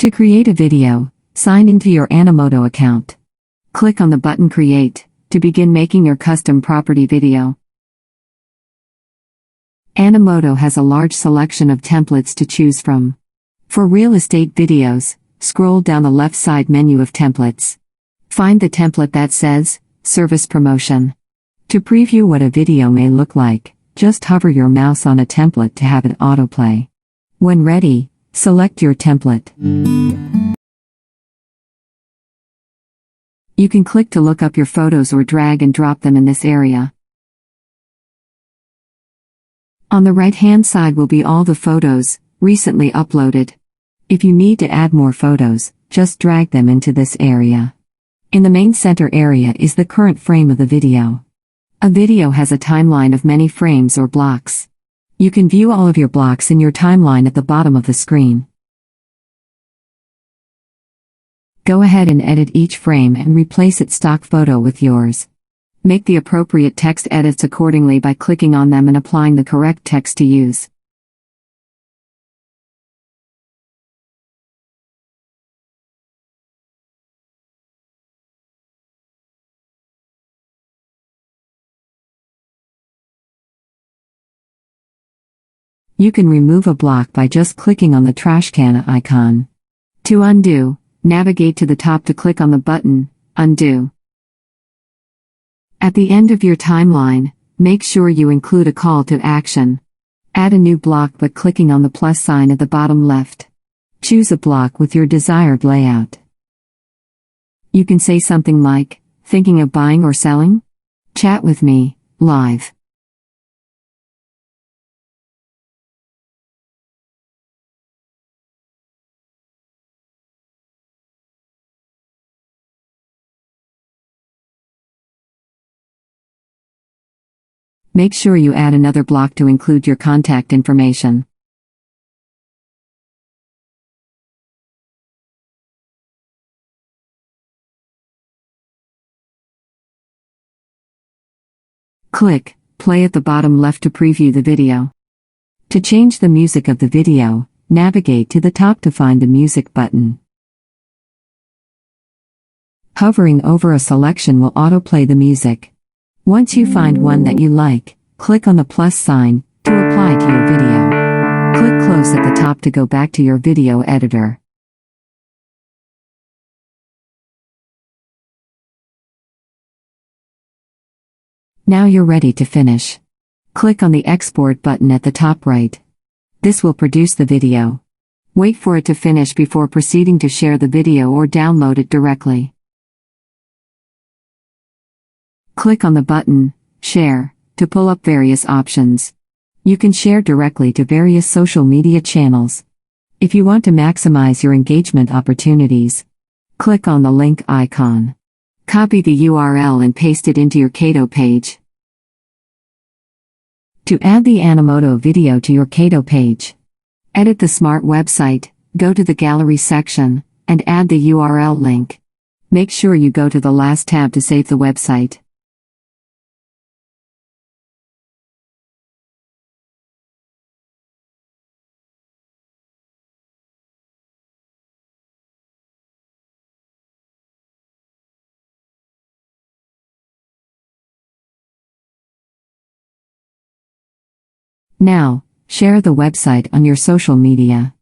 To create a video, sign into your Animoto account. Click on the button Create to begin making your custom property video. Animoto has a large selection of templates to choose from. For real estate videos, scroll down the left side menu of templates. Find the template that says Service Promotion. To preview what a video may look like, just hover your mouse on a template to have it autoplay. When ready, select your template. You can click to look up your photos or drag and drop them in this area. On the right-hand side will be all the photos recently uploaded. If you need to add more photos, just drag them into this area. In the main center area is the current frame of the video. A video has a timeline of many frames or blocks. You can view all of your blocks in your timeline at the bottom of the screen. Go ahead and edit each frame and replace its stock photo with yours. Make the appropriate text edits accordingly by clicking on them and applying the correct text to use. You can remove a block by just clicking on the trash can icon. To undo, navigate to the top to click on the button, Undo. At the end of your timeline, make sure you include a call to action. Add a new block by clicking on the plus sign at the bottom left. Choose a block with your desired layout. You can say something like, "Thinking of buying or selling? Chat with me, live." Make sure you add another block to include your contact information. Click Play at the bottom left to preview the video. To change the music of the video, navigate to the top to find the Music button. Hovering over a selection will autoplay the music. Once you find one that you like, click on the plus sign to apply to your video. Click Close at the top to go back to your video editor. Now you're ready to finish. Click on the Export button at the top right. This will produce the video. Wait for it to finish before proceeding to share the video or download it directly. Click on the button, Share, to pull up various options. You can share directly to various social media channels. If you want to maximize your engagement opportunities, click on the link icon. Copy the URL and paste it into your Kaydoh page. To add the Animoto video to your Kaydoh page, edit the Smart website, go to the Gallery section, and add the URL link. Make sure you go to the last tab to save the website. Now, share the website on your social media.